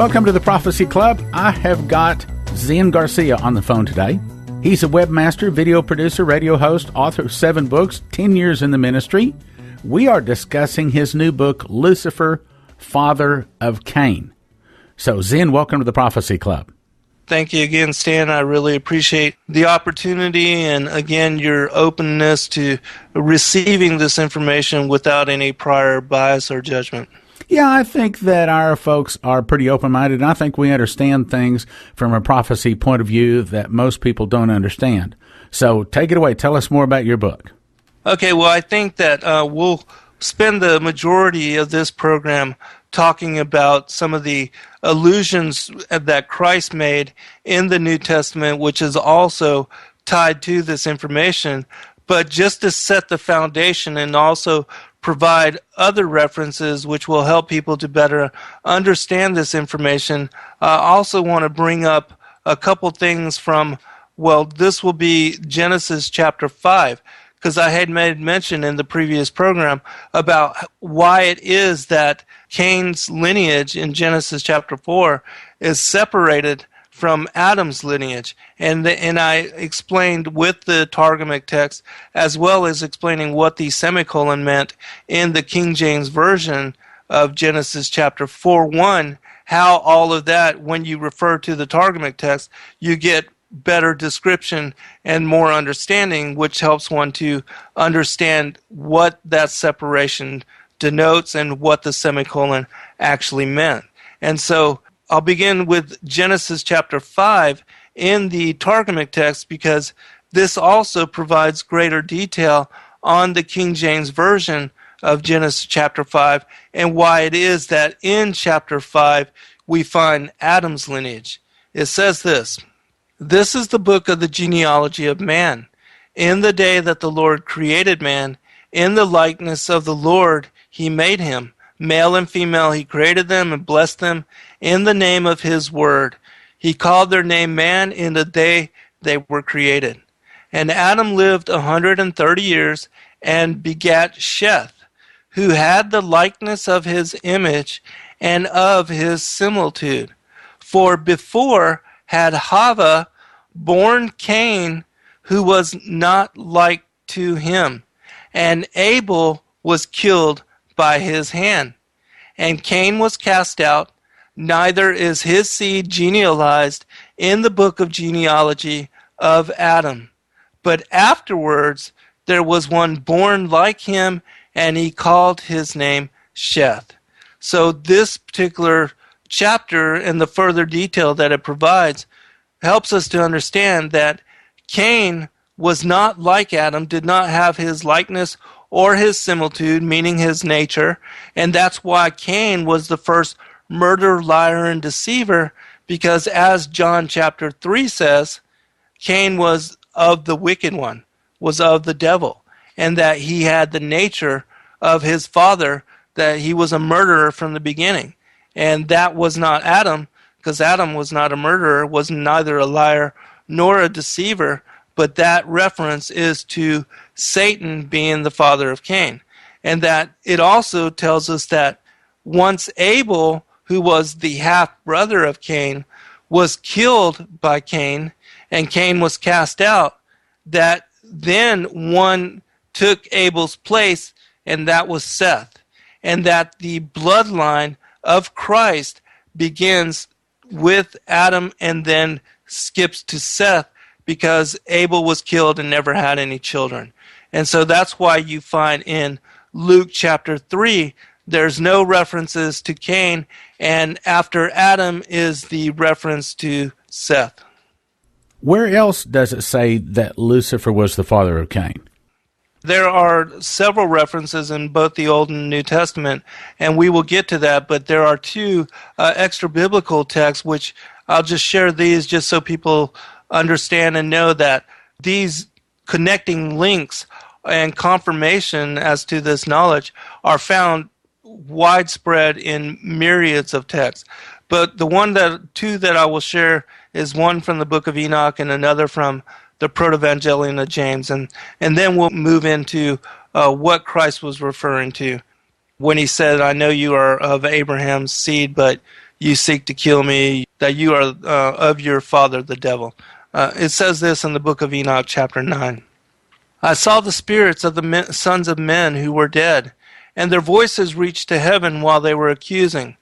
Welcome to the Prophecy Club. I have got Zen Garcia on the phone today. He's a webmaster, video producer, radio host, author of 7 books, 10 years in the ministry. We are discussing his new book, Lucifer, Father of Cain. So, Zen, welcome to the Prophecy Club. Thank you again, Stan. I really appreciate the opportunity and, again, your openness to receiving this information without any prior bias or judgment. Yeah, I think that our folks are pretty open-minded, and I think we understand things from a prophecy point of view that most people don't understand. So take it away. Tell us more about your book. Okay, well, I think that we'll spend the majority of this program talking about some of the allusions that Christ made in the New Testament, which is also tied to this information. But just to set the foundation and also provide other references which will help people to better understand this information, I also want to bring up a couple things from, well, this will be Genesis chapter 5, because I had made mention in the previous program about why it is that Cain's lineage in Genesis chapter 4 is separated from Adam's lineage. And I explained with the Targumic text, as well as explaining what the semicolon meant in the King James Version of Genesis chapter 4:1, how all of that, when you refer to the Targumic text, you get better description and more understanding, which helps one to understand what that separation denotes and what the semicolon actually meant. And so I'll begin with Genesis chapter 5 in the Targumic text, because this also provides greater detail on the King James Version of Genesis chapter 5 and why it is that in chapter 5 we find Adam's lineage. It says this: "This is the book of the genealogy of man. In the day that the Lord created man, in the likeness of the Lord he made him. Male and female he created them and blessed them in the name of his word. He called their name man in the day they were created. And Adam lived 130 years and begat Sheth, who had the likeness of his image and of his similitude. For before had Hava born Cain, who was not like to him, and Abel was killed by his hand. And Cain was cast out, neither is his seed genealized in the book of genealogy of Adam. But afterwards there was one born like him, and he called his name Sheth." So this particular chapter and the further detail that it provides helps us to understand that Cain was not like Adam, did not have his likeness or his similitude, meaning his nature, and that's why Cain was the first murderer, liar, and deceiver, because as John chapter 3 says, Cain was of the wicked one, was of the devil, and that he had the nature of his father, that he was a murderer from the beginning. And that was not Adam, because Adam was not a murderer, was neither a liar nor a deceiver, but that reference is to Satan being the father of Cain. And that it also tells us that once Abel, who was the half-brother of Cain, was killed by Cain, and Cain was cast out, that then one took Abel's place, and that was Seth. And that the bloodline of Christ begins with Adam and then skips to Seth, because Abel was killed and never had any children. And so that's why you find in Luke chapter 3, there's no references to Cain, and after Adam is the reference to Seth. Where else does it say that Lucifer was the father of Cain? There are several references in both the Old and New Testament, and we will get to that, but there are two extra biblical texts, which I'll just share these just so people understand and know that these connecting links and confirmation as to this knowledge are found widespread in myriads of texts. But two that I will share is one from the book of Enoch and another from the Proto-Evangelion of James. And then we'll move into what Christ was referring to when he said, "I know you are of Abraham's seed, but you seek to kill me, that you are of your father, the devil. It says this in the book of Enoch, chapter 9. I saw the spirits of the sons of men who were dead, and their voices reached to heaven while they were accusing.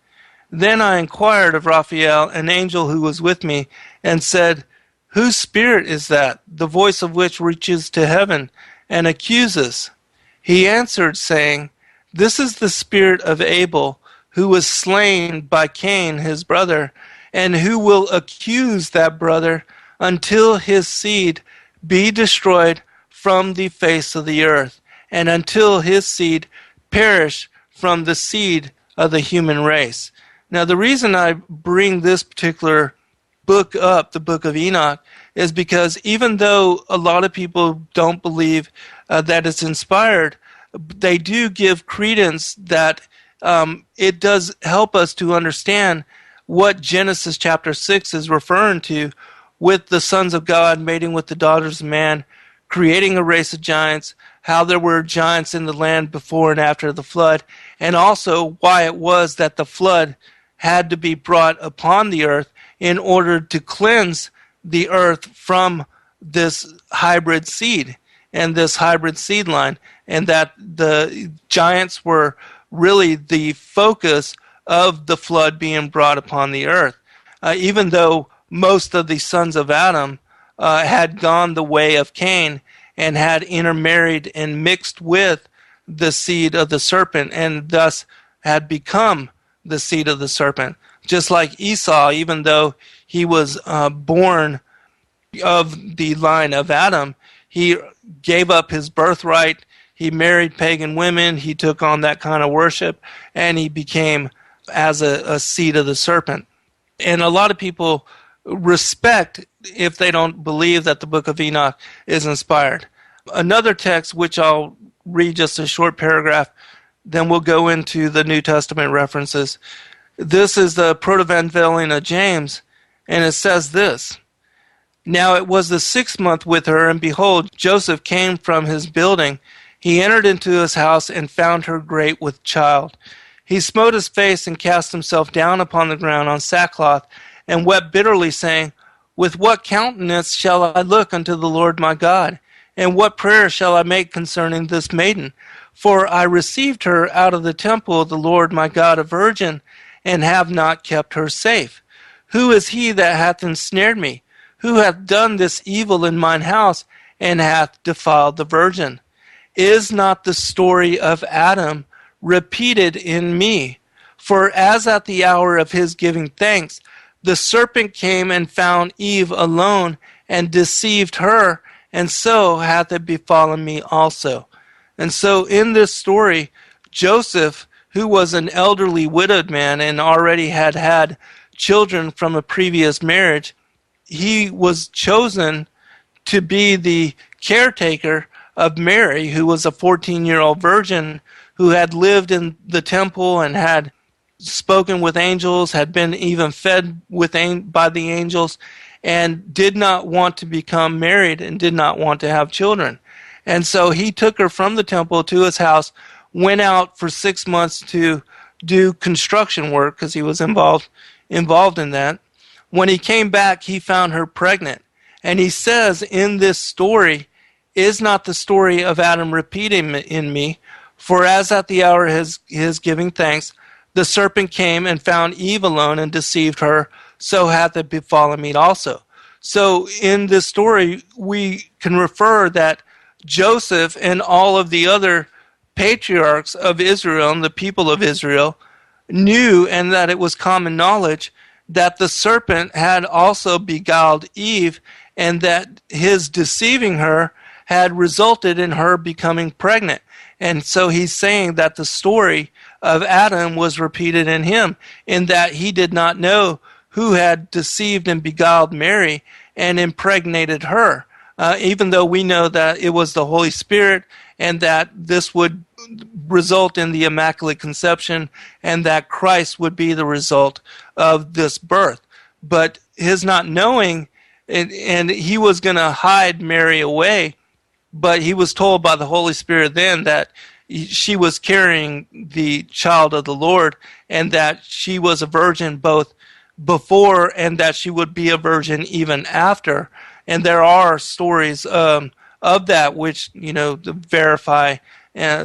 Then I inquired of Raphael, an angel who was with me, and said, whose spirit is that, the voice of which reaches to heaven and accuses? He answered, saying, this is the spirit of Abel, who was slain by Cain his brother, and who will accuse that brother until his seed be destroyed from the face of the earth, and until his seed perish from the seed of the human race. Now, the reason I bring this particular book up, the book of Enoch, is because even though a lot of people don't believe that it's inspired, they do give credence that it does help us to understand what Genesis chapter 6 is referring to, with the sons of God mating with the daughters of man, creating a race of giants, how there were giants in the land before and after the flood, and also why it was that the flood had to be brought upon the earth in order to cleanse the earth from this hybrid seed and this hybrid seed line, and that the giants were really the focus of the flood being brought upon the earth. Even though most of the sons of Adam had gone the way of Cain and had intermarried and mixed with the seed of the serpent, and thus had become the seed of the serpent. Just like Esau, even though he was born of the line of Adam, he gave up his birthright, he married pagan women, he took on that kind of worship, and he became as a seed of the serpent. And a lot of people respect if they don't believe that the book of Enoch is inspired. Another text, which I'll read just a short paragraph, then we'll go into the New Testament references. This is the Protovangelion of James, and it says this. Now it was the 6th month with her, and behold, Joseph came from his building. He entered into his house and found her great with child. He smote his face and cast himself down upon the ground on sackcloth, and wept bitterly, saying, with what countenance shall I look unto the Lord my God? And what prayer shall I make concerning this maiden? For I received her out of the temple of the Lord my God a virgin, and have not kept her safe. Who is he that hath ensnared me? Who hath done this evil in mine house, and hath defiled the virgin? Is not the story of Adam repeated in me? For as at the hour of his giving thanks, the serpent came and found Eve alone, and deceived her, and so hath it befallen me also. And so in this story, Joseph, who was an elderly widowed man and already had had children from a previous marriage, he was chosen to be the caretaker of Mary, who was a 14-year-old virgin who had lived in the temple and had spoken with angels, had been even fed by the angels, and did not want to become married and did not want to have children. And so he took her from the temple to his house, went out for 6 months to do construction work because he was involved in that. When he came back, he found her pregnant. And he says in this story, is not the story of Adam repeating in me? For as at the hour of his giving thanks, the serpent came and found Eve alone and deceived her, so hath it befallen me also. So in this story, we can refer that Joseph and all of the other patriarchs of Israel and the people of Israel knew, and that it was common knowledge, that the serpent had also beguiled Eve, and that his deceiving her had resulted in her becoming pregnant. And so he's saying that the story of Adam was repeated in him, in that he did not know who had deceived and beguiled Mary and impregnated her, even though we know that it was the Holy Spirit, and that this would result in the Immaculate Conception, and that Christ would be the result of this birth. But his not knowing, and he was going to hide Mary away, but he was told by the Holy Spirit then that she was carrying the child of the Lord, and that she was a virgin both before and that she would be a virgin even after. And there are stories of that which, verify.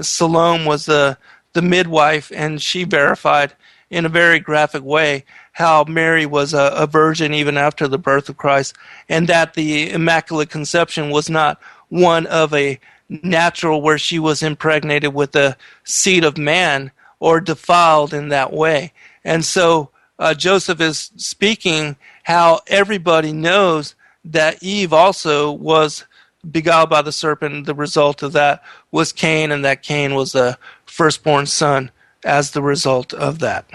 Salome was the midwife, and she verified in a very graphic way how Mary was a virgin even after the birth of Christ, and that the Immaculate Conception was not one of a natural where she was impregnated with the seed of man or defiled in that way. And so Joseph is speaking how everybody knows that Eve also was beguiled by the serpent. The result of that was Cain, and that Cain was the firstborn son as the result of that.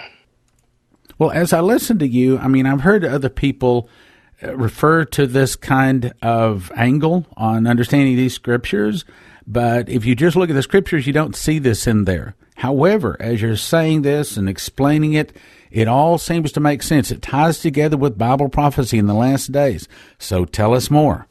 Well, as I listen to you, I've heard other people refer to this kind of angle on understanding these scriptures, but if you just look at the scriptures, you don't see this in there. However, as you're saying this and explaining it, it all seems to make sense. It ties together with Bible prophecy in the last days. So tell us more.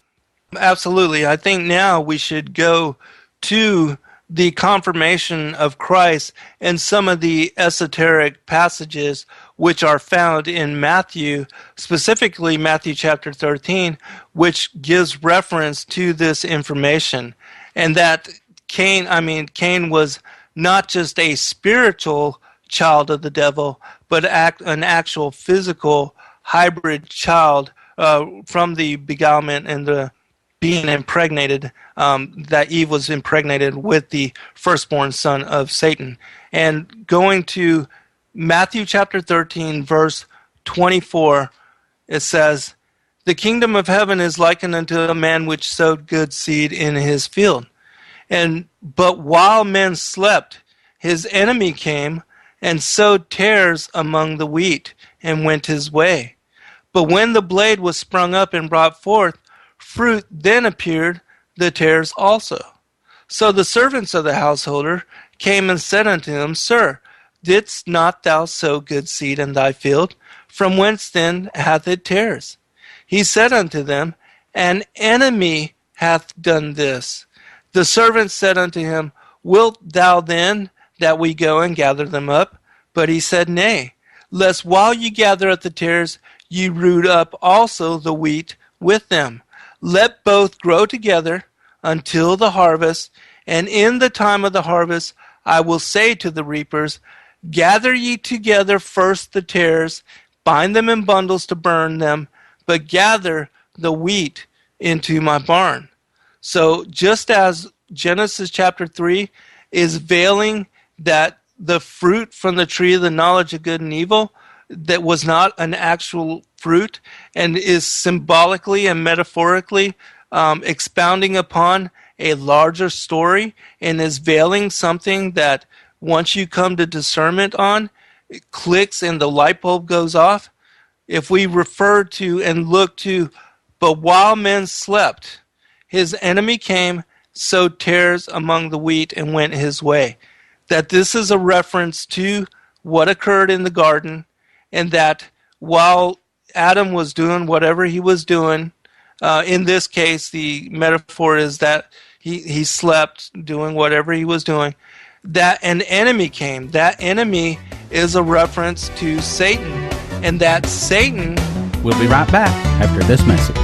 Absolutely. I think now we should go to the confirmation of Christ and some of the esoteric passages which are found in Matthew, specifically Matthew chapter 13, which gives reference to this information. And that Cain was not just a spiritual child of the devil, but an actual physical hybrid child from the beguilement and the being impregnated, that Eve was impregnated with the firstborn son of Satan. And going to Matthew chapter 13, verse 24, it says, "The kingdom of heaven is likened unto a man which sowed good seed in his field. But while men slept, his enemy came and sowed tares among the wheat, and went his way. But when the blade was sprung up and brought forth fruit, then appeared the tares also. So the servants of the householder came and said unto him, Sir, didst not thou sow good seed in thy field? From whence then hath it tares? He said unto them, An enemy hath done this. The servants said unto him, Wilt thou then that we go and gather them up? But he said, Nay, lest while ye gather up the tares, ye root up also the wheat with them. Let both grow together until the harvest, and in the time of the harvest I will say to the reapers, Gather ye together first the tares, bind them in bundles to burn them, but gather the wheat into my barn." So just as Genesis chapter 3 is veiling that the fruit from the tree of the knowledge of good and evil that was not an actual fruit and is symbolically and metaphorically expounding upon a larger story and is veiling something that once you come to discernment on, it clicks and the light bulb goes off. If we refer to and look to, but while men slept, his enemy came, sowed tares among the wheat, and went his way. That this is a reference to what occurred in the garden, and that while Adam was doing whatever he was doing, in this case, the metaphor is that he slept doing whatever he was doing, that an enemy came. That enemy is a reference to Satan, and that Satan... We'll be right back after this message.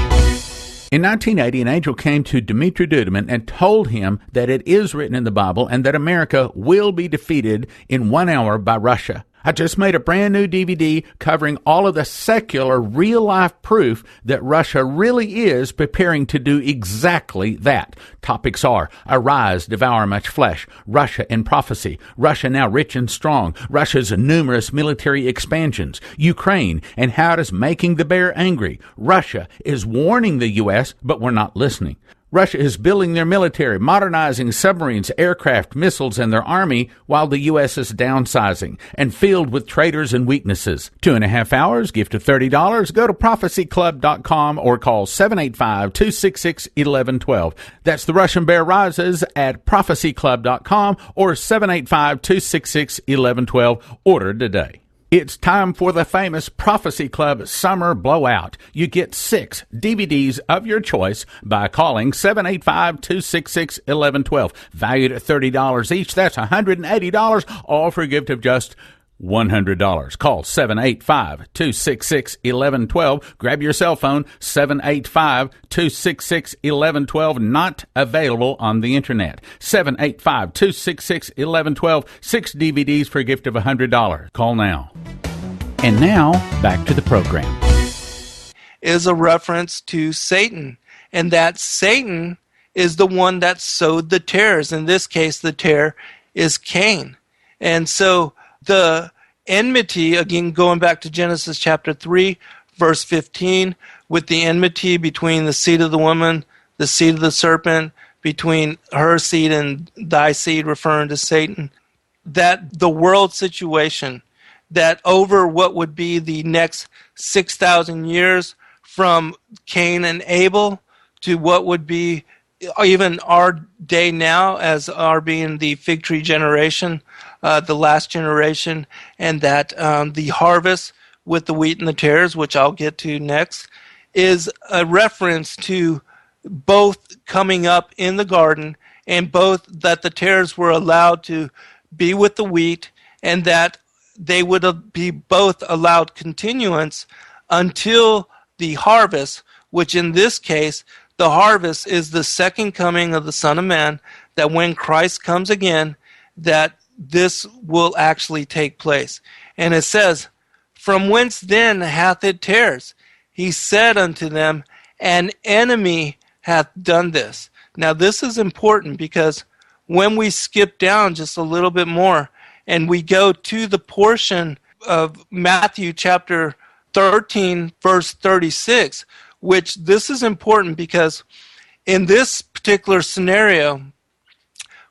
In 1980, an angel came to Dmitri Duduman and told him that it is written in the Bible and that America will be defeated in 1 hour by Russia. I just made a brand new DVD covering all of the secular, real-life proof that Russia really is preparing to do exactly that. Topics are: Arise, Devour Much Flesh, Russia in Prophecy, Russia Now Rich and Strong, Russia's numerous military expansions, Ukraine, and how it is making the bear angry. Russia is warning the U.S., but we're not listening. Russia is building their military, modernizing submarines, aircraft, missiles, and their army, while the U.S. is downsizing and filled with traitors and weaknesses. 2.5 hours, gift of $30. Go to prophecyclub.com or call 785-266-1112. That's The Russian Bear Rises at prophecyclub.com or 785-266-1112. Order today. It's time for the famous Prophecy Club Summer Blowout. You get 6 DVDs of your choice by calling 785-266-1112. Valued at $30 each. That's $180, all for a gift of just $100. Call 785-266-1112. Grab your cell phone, 785-266-1112. Not available on the internet. 785-266-1112. 6 DVDs for a gift of $100. Call now. And now, back to the program. Is a reference to Satan, and that Satan is the one that sowed the tares. In this case, the tare is Cain. And so the enmity, again, going back to Genesis chapter 3, verse 15, with the enmity between the seed of the woman, the seed of the serpent, between her seed and thy seed, referring to Satan, that the world situation, that over what would be the next 6,000 years from Cain and Abel to what would be even our day now as our being the fig tree generation, the last generation, and that the harvest with the wheat and the tares, which I'll get to next, is a reference to both coming up in the garden and both that the tares were allowed to be with the wheat and that they would be both allowed continuance until the harvest, which in this case, the harvest is the second coming of the Son of Man, that when Christ comes again, that this will actually take place. And it says, from whence then hath it tares? He said unto them, an enemy hath done this. Now this is important because when we skip down just a little bit more and we go to the portion of Matthew chapter 13, verse 36, which this is important because in this particular scenario,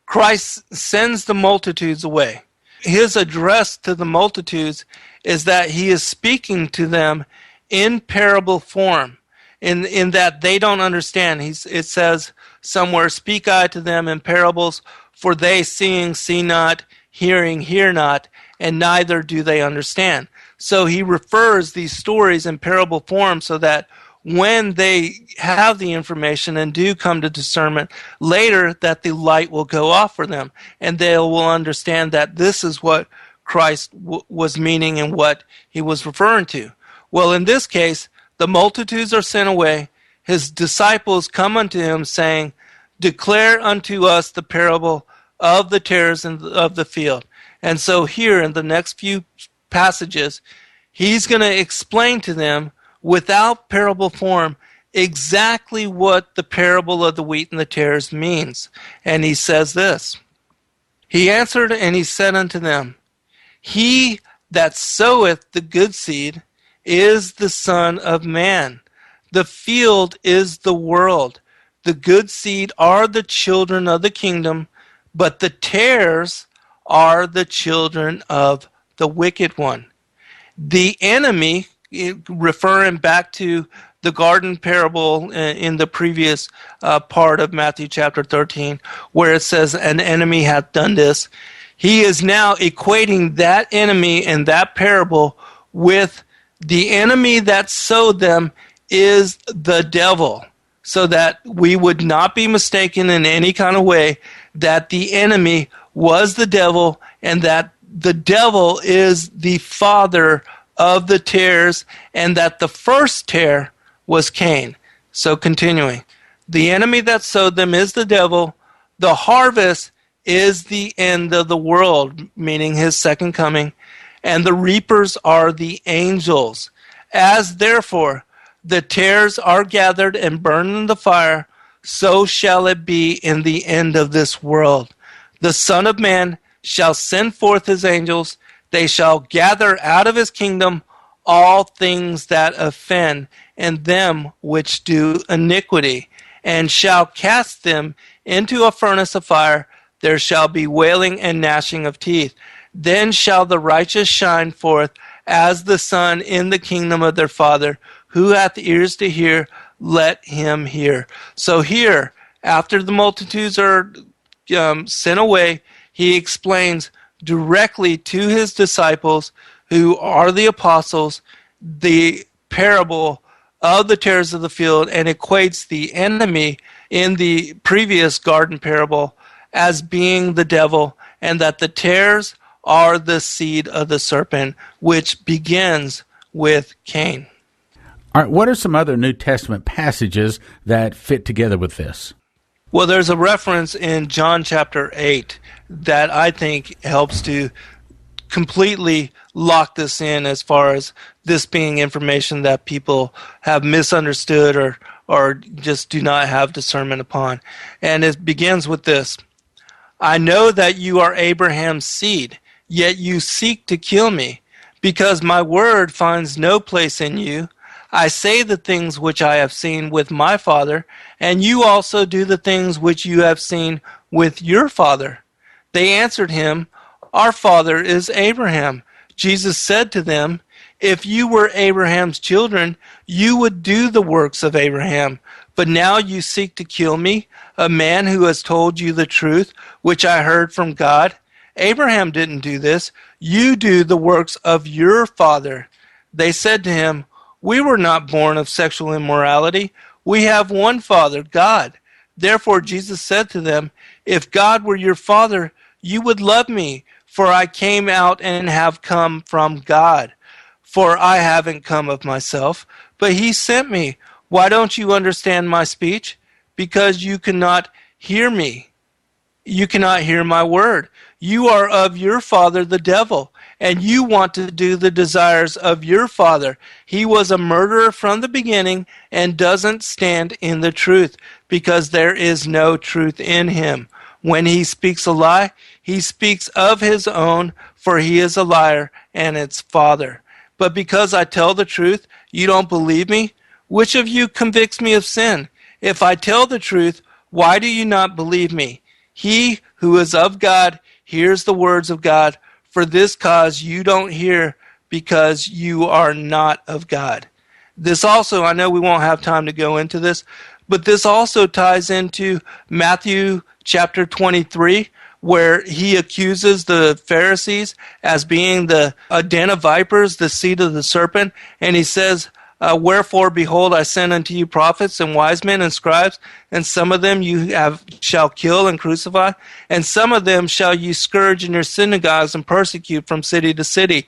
Christ sends the multitudes away. His address to the multitudes is that he is speaking to them in parable form, in that they don't understand. It says somewhere, speak I to them in parables, for they seeing see not, hearing hear not, and neither do they understand. So he refers these stories in parable form so that when they have the information and do come to discernment later, that the light will go off for them and they will understand that this is what Christ was meaning and what he was referring to. Well, in this case, the multitudes are sent away. His disciples come unto him saying, declare unto us the parable of the tares and of the field. And so here in the next few passages, he's going to explain to them without parable form exactly what the parable of the wheat and the tares means. And he says this, he answered and he said unto them, he that soweth the good seed is the Son of Man. The field is the world. The good seed are the children of the kingdom, but the tares are the children of the wicked one. The enemy, referring back to the garden parable in the previous part of Matthew chapter 13, where it says, an enemy hath done this, he is now equating that enemy and that parable with the enemy that sowed them is the devil, so that we would not be mistaken in any kind of way that the enemy was the devil and that the devil is the father of the tares and that the first tare was Cain. So continuing, the enemy that sowed them is the devil. The harvest is the end of the world, meaning his second coming, and the reapers are the angels. As therefore the tares are gathered and burned in the fire, so shall it be in the end of this world. The Son of Man shall send forth his angels, they shall gather out of his kingdom all things that offend, and them which do iniquity, and shall cast them into a furnace of fire. There shall be wailing and gnashing of teeth. Then shall the righteous shine forth as the sun in the kingdom of their Father. Who hath ears to hear, let him hear. So here, after the multitudes are sent away, he explains directly to his disciples, who are the apostles, the parable of the tares of the field, and equates the enemy in the previous garden parable as being the devil, and that the tares are the seed of the serpent, which begins with Cain. All right, what are some other New Testament passages that fit together with this? Well, there's a reference in John chapter 8 that I think helps to completely lock this in as far as this being information that people have misunderstood or just do not have discernment upon. And it begins with this: I know that you are Abraham's seed, yet you seek to kill me, because my word finds no place in you. I say the things which I have seen with my father, and you also do the things which you have seen with your father. They answered him, Our father is Abraham. Jesus said to them, If you were Abraham's children, you would do the works of Abraham. But now you seek to kill me, a man who has told you the truth, which I heard from God. Abraham didn't do this. You do the works of your father. They said to him, We were not born of sexual immorality. We have one Father, God. Therefore Jesus said to them, If God were your Father, you would love me, for I came out and have come from God. For I haven't come of myself, but he sent me. Why don't you understand my speech? Because you cannot hear me. You cannot hear my word. You are of your father the devil, and you want to do the desires of your father. He was a murderer from the beginning and doesn't stand in the truth, because there is no truth in him. When he speaks a lie, he speaks of his own, for he is a liar and its father. But because I tell the truth, you don't believe me? Which of you convicts me of sin? If I tell the truth, why do you not believe me? He who is of God hears the words of God. For this cause you don't hear, because you are not of God. This also, I know we won't have time to go into this, but this also ties into Matthew chapter 23, where he accuses the Pharisees as being the den of vipers, the seed of the serpent. And he says, Wherefore, behold, I send unto you prophets and wise men and scribes, and some of them shall kill and crucify, and some of them shall you scourge in your synagogues and persecute from city to city.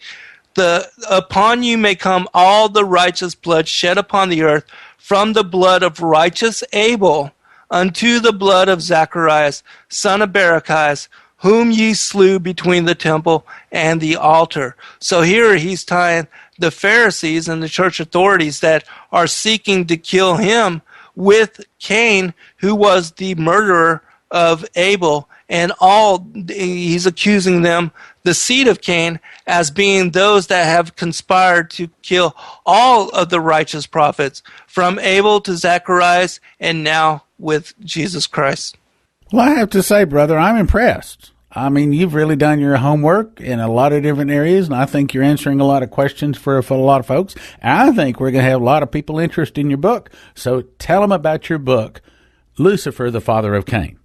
Upon you may come all the righteous blood shed upon the earth, from the blood of righteous Abel unto the blood of Zacharias, son of Barachias, whom ye slew between the temple and the altar. So here he's tying the Pharisees and the church authorities that are seeking to kill him with Cain, who was the murderer of Abel, and he's accusing them, the seed of Cain, as being those that have conspired to kill all of the righteous prophets, from Abel to Zacharias, and now with Jesus Christ. Well, I have to say, brother, I'm impressed. I mean, you've really done your homework in a lot of different areas, and I think you're answering a lot of questions for a lot of folks. And I think we're going to have a lot of people interested in your book. So tell them about your book, Lucifer, the Father of Cain.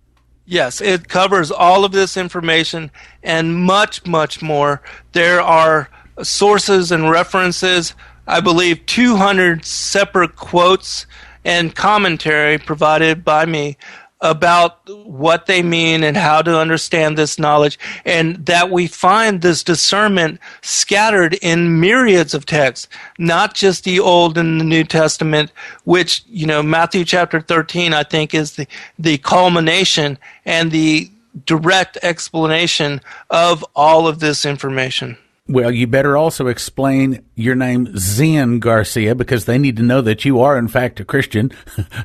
Yes, it covers all of this information and much, much more. There are sources and references, I believe 200 separate quotes and commentary provided by me about what they mean and how to understand this knowledge, and that we find this discernment scattered in myriads of texts, not just the Old and the New Testament, which, Matthew chapter 13, I think, is the culmination and the direct explanation of all of this information. Well, you better also explain your name, Zen Garcia, because they need to know that you are, in fact, a Christian,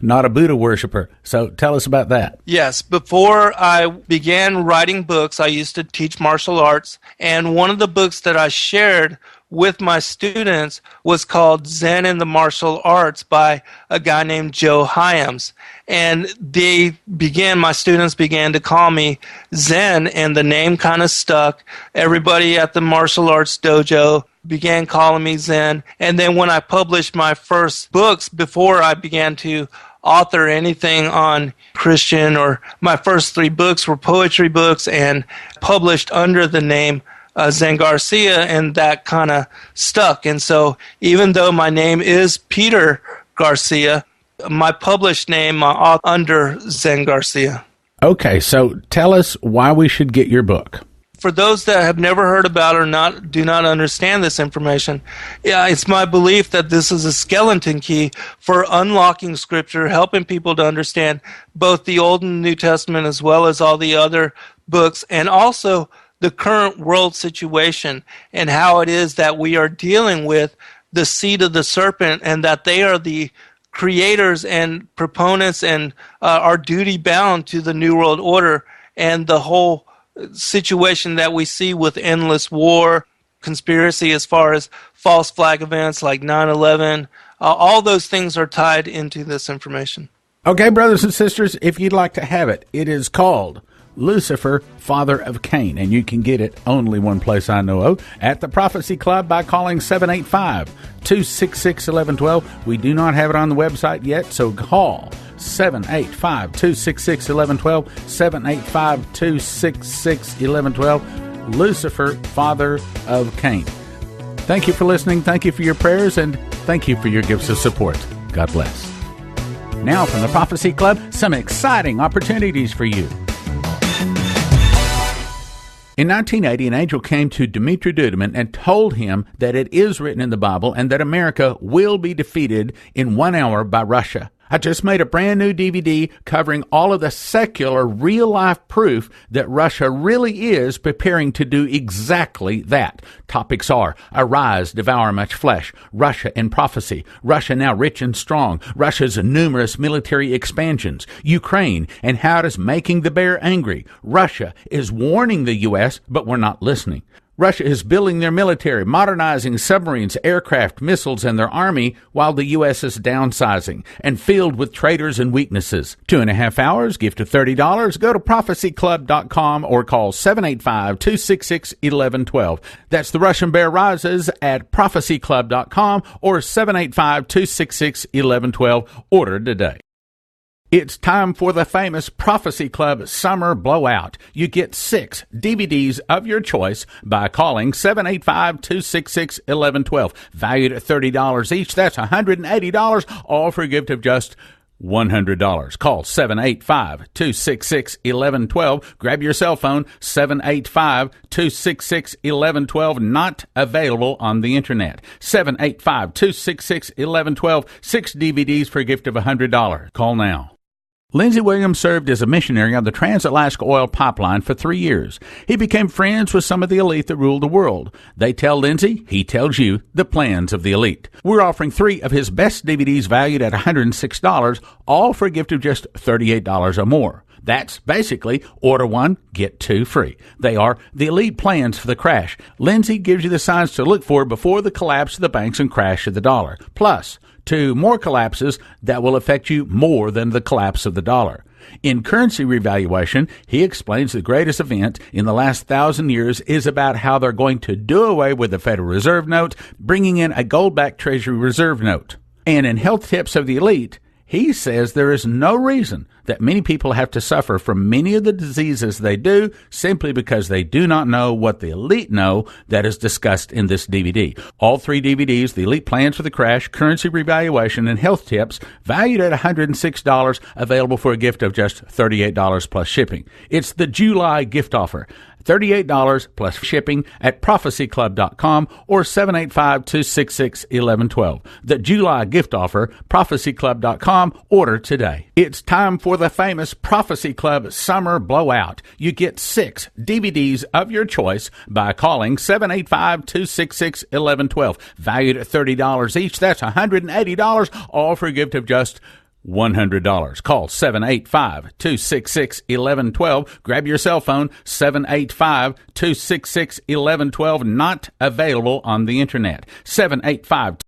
not a Buddha worshiper. So tell us about that. Yes. Before I began writing books, I used to teach martial arts. And one of the books that I shared with my students was called Zen in the Martial Arts by a guy named Joe Hyams. And my students began to call me Zen, and the name kind of stuck. Everybody at the martial arts dojo began calling me Zen. And then when I published my first books, before I began to author anything on Christian, or my first 3 books were poetry books and published under the name Zen Garcia, and that kind of stuck. And so even though my name is Peter Garcia, my published name under Zen Garcia. Okay, so tell us why we should get your book. For those that have never heard about or do not understand this information, it's my belief that this is a skeleton key for unlocking Scripture, helping people to understand both the Old and New Testament as well as all the other books, and also the current world situation and how it is that we are dealing with the seed of the serpent, and that they are the creators and proponents and are duty bound to the New World Order and the whole situation that we see with endless war, conspiracy as far as false flag events like 9/11. All those things are tied into this information. Okay, brothers and sisters, if you'd like to have it, it is called Lucifer, Father of Cain, and you can get it only one place I know of, at the Prophecy Club by calling 785-266-1112. We do not have it on the website yet, so call 785-266-1112, 785-266-1112, Lucifer, Father of Cain. Thank you for listening, thank you for your prayers, and thank you for your gifts of support. God bless. Now from the Prophecy Club, some exciting opportunities for you. In 1980, an angel came to Dmitri Duduman and told him that it is written in the Bible and that America will be defeated in 1 hour by Russia. I just made a brand new DVD covering all of the secular, real-life proof that Russia really is preparing to do exactly that. Topics are: Arise, Devour Much Flesh, Russia in Prophecy, Russia Now Rich and Strong, Russia's numerous military expansions, Ukraine, and how it is making the bear angry. Russia is warning the U.S., but we're not listening. Russia is building their military, modernizing submarines, aircraft, missiles, and their army, while the U.S. is downsizing and filled with traitors and weaknesses. 2.5 hours, gift of $30. Go to prophecyclub.com or call 785-266-1112. That's The Russian Bear Rises at prophecyclub.com or 785-266-1112. Order today. It's time for the famous Prophecy Club Summer Blowout. You get 6 DVDs of your choice by calling 785-266-1112. Valued at $30 each. That's $180, all for a gift of just $100. Call 785-266-1112. Grab your cell phone, 785-266-1112. Not available on the internet. 785-266-1112. 6 DVDs for a gift of $100. Call now. Lindsey Williams served as a missionary on the Trans-Alaska Oil Pipeline for 3 years. He became friends with some of the elite that ruled the world. They tell Lindsey, he tells you, the plans of the elite. We're offering 3 of his best DVDs valued at $106, all for a gift of just $38 or more. That's basically order 1, get 2 free. They are The Elite Plans for the Crash. Lindsey gives you the signs to look for before the collapse of the banks and crash of the dollar. Plus, 2 more collapses that will affect you more than the collapse of the dollar. In Currency Revaluation, he explains the greatest event in the last 1,000 years is about how they're going to do away with the Federal Reserve note, bringing in a gold-backed Treasury Reserve note. And in Health Tips of the Elite, he says there is no reason that many people have to suffer from many of the diseases they do simply because they do not know what the elite know that is discussed in this DVD. All 3 DVDs, The Elite Plans for the Crash, Currency Revaluation, and Health Tips, valued at $106, available for a gift of just $38 plus shipping. It's the July gift offer. $38 plus shipping at prophecyclub.com or 785-266-1112. The July gift offer, prophecyclub.com. Order today. It's time for the famous Prophecy Club Summer Blowout. You get 6 DVDs of your choice by calling 785-266-1112. Valued at $30 each. That's $180, all for a gift of just $100. Call 785-266-1112. Grab your cell phone, 785-266-1112. Not available on the internet. 785